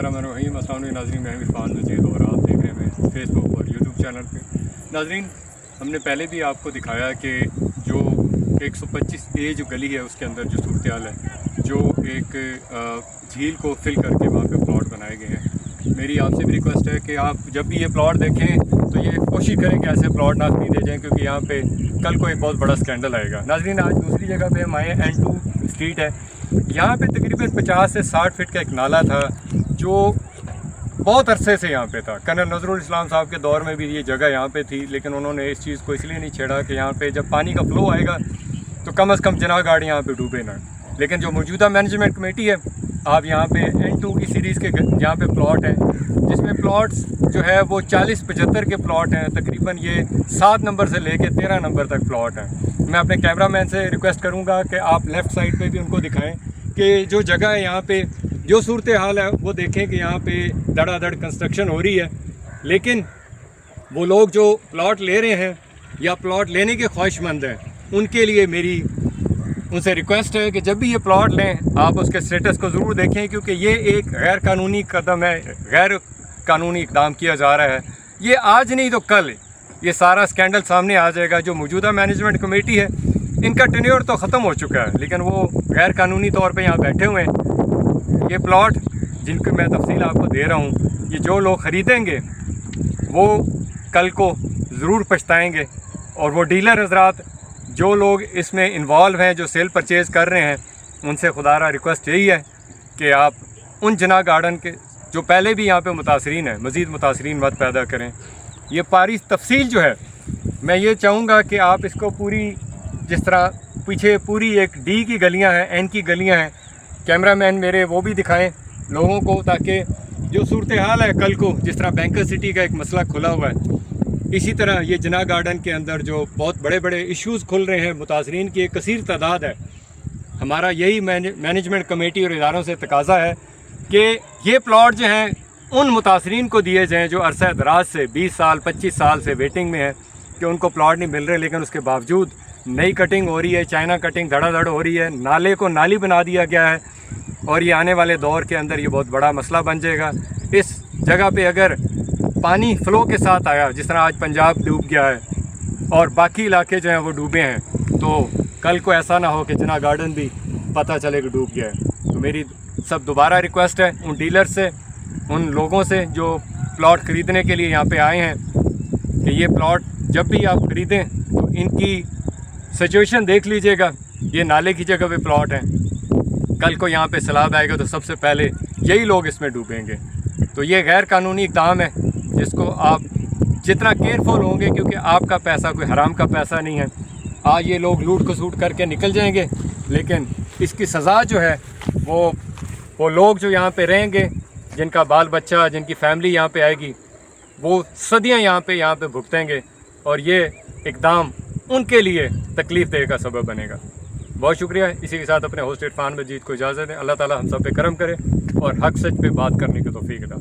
बिस्मिल्लाहिर्रहमानिर्रहीम। अस्सलाम वालेकुम नाज़रीन, मैं इरफान मजीद और आप देख रहे हैं फेसबुक और यूट्यूब चैनल पे। नाज़रीन, हमने पहले भी आपको दिखाया कि जो 125 ए जो गली है उसके अंदर जो सूरत हाल है, जो एक झील को फिल करके वहाँ पे प्लॉट बनाए गए हैं। मेरी आपसे भी रिक्वेस्ट है कि आप जब भी ये प्लॉट देखें तो ये कोशिश करें कि ऐसे प्लॉट ना खरीदे जाएँ, क्योंकि यहाँ पे कल को एक बहुत बड़ा स्कैंडल आएगा। नाज़रीन, आज दूसरी जगह पे हम आए, N2 स्ट्रीट है। यहाँ पे तकरीबन 50 से 60 फीट का एक नाला था जो बहुत अरसे से यहाँ पे था। कर्नल नजरुल इस्लाम साहब के दौर में भी ये जगह यहाँ पे थी, लेकिन उन्होंने इस चीज़ को इसलिए नहीं छेड़ा कि यहाँ पे जब पानी का फ्लो आएगा तो कम से कम जनाह गाड़ी यहाँ पे डूबे ना। लेकिन जो मौजूदा मैनेजमेंट कमेटी है, आप यहाँ पे N2 की सीरीज़ के यहाँ पे प्लॉट हैं, जिसमें प्लॉट्स जो है वो 40-75 के प्लॉट हैं। तकरीबन ये 7 नंबर से लेके 13 नंबर तक प्लॉट हैं। मैं अपने कैमरामैन से रिक्वेस्ट करूँगा कि आप लेफ़्ट साइड पे भी उनको दिखाएं कि जो जगह है यहाँ पे जो सूरत हाल है वो देखें कि यहाँ पे धड़ाधड़ कंस्ट्रक्शन हो रही है। लेकिन वो लोग जो प्लॉट ले रहे हैं या प्लॉट लेने के ख्वाहिशमंद हैं, उनके लिए मेरी उनसे रिक्वेस्ट है कि जब भी ये प्लॉट लें आप उसके स्टेटस को ज़रूर देखें, क्योंकि ये एक गैर कानूनी कदम है, गैर कानूनी इक़दाम किया जा रहा है। ये आज नहीं तो कल ये सारा स्कैंडल सामने आ जाएगा। जो मौजूदा मैनेजमेंट कमेटी है, इनका टेन्योर तो ख़त्म हो चुका है, लेकिन वो गैर कानूनी तौर पे यहाँ बैठे हुए हैं। ये प्लॉट जिनकी मैं तफसील आपको दे रहा हूँ, ये जो लोग ख़रीदेंगे वो कल को ज़रूर पछताएँगे। और वो डीलर हज़रात जो लोग इसमें इन्वॉल्व हैं, जो सेल परचेज़ कर रहे हैं, उनसे खुदारा रिक्वेस्ट यही है कि आप उन जना गार्डन के जो पहले भी यहाँ पे मुतासरीन हैं, मज़ीद मुतासरीन मत पैदा करें। ये पारी तफसील जो है, मैं ये चाहूँगा कि आप इसको पूरी, जिस तरह पीछे पूरी एक D की गलियाँ हैं, N की गलियाँ हैं, कैमरामैन मेरे वो भी दिखाएं लोगों को, ताकि जो सूरत हाल है कल को, जिस तरह बैंकर सिटी का एक मसला खुला हुआ है, इसी तरह ये जना गार्डन के अंदर जो बहुत बड़े बड़े इश्यूज़ खुल रहे हैं, मुतासरीन की एक कसीर तादाद है। हमारा यही मैनेजमेंट कमेटी और इदारों से तकाज़ा है कि ये प्लॉट जो हैं उन मुतासरीन को दिए जाएँ जो अरसा दराज से 20 साल 25 साल से वेटिंग में है कि उनको प्लॉट नहीं मिल रहे, लेकिन उसके बावजूद नई कटिंग हो रही है, चाइना कटिंग धड़ाधड़ हो रही है, नाले को नाली बना दिया गया है। और ये आने वाले दौर के अंदर ये बहुत बड़ा मसला बन जाएगा। इस जगह पे अगर पानी फ़्लो के साथ आया, जिस तरह आज पंजाब डूब गया है और बाकी इलाके जो हैं वो डूबे हैं, तो कल को ऐसा ना हो कि जना गार्डन भी पता चले कि डूब गया है। तो मेरी सब दोबारा रिक्वेस्ट है उन डीलर से, उन लोगों से जो प्लॉट ख़रीदने के लिए यहाँ पे आए हैं, कि ये प्लॉट जब भी आप ख़रीदें तो इनकी सिचुएशन देख लीजिएगा। ये नाले की जगह पे प्लॉट हैं, कल को यहाँ पे सैलाब आएगा तो सबसे पहले यही लोग इसमें डूबेंगे। तो ये गैर कानूनी इक़दाम है, जिसको आप जितना केयरफुल होंगे, क्योंकि आपका पैसा कोई हराम का पैसा नहीं है। आज ये लोग लूट खसूट करके निकल जाएंगे, लेकिन इसकी सज़ा जो है वो लोग जो यहाँ पे रहेंगे, जिनका बाल बच्चा, जिनकी फैमिली यहाँ पे आएगी, वो सदियाँ यहाँ पे भुगतेंगे, और ये इक़दाम उनके लिए तकलीफ़ देह का सबब बनेगा। बहुत शुक्रिया। इसी के साथ अपने होस्ट इरफान मजीद को इजाज़त दें। अल्लाह ताला हम सब पे करम करे और हक़ सच पे बात करने की तौफ़ीक अता।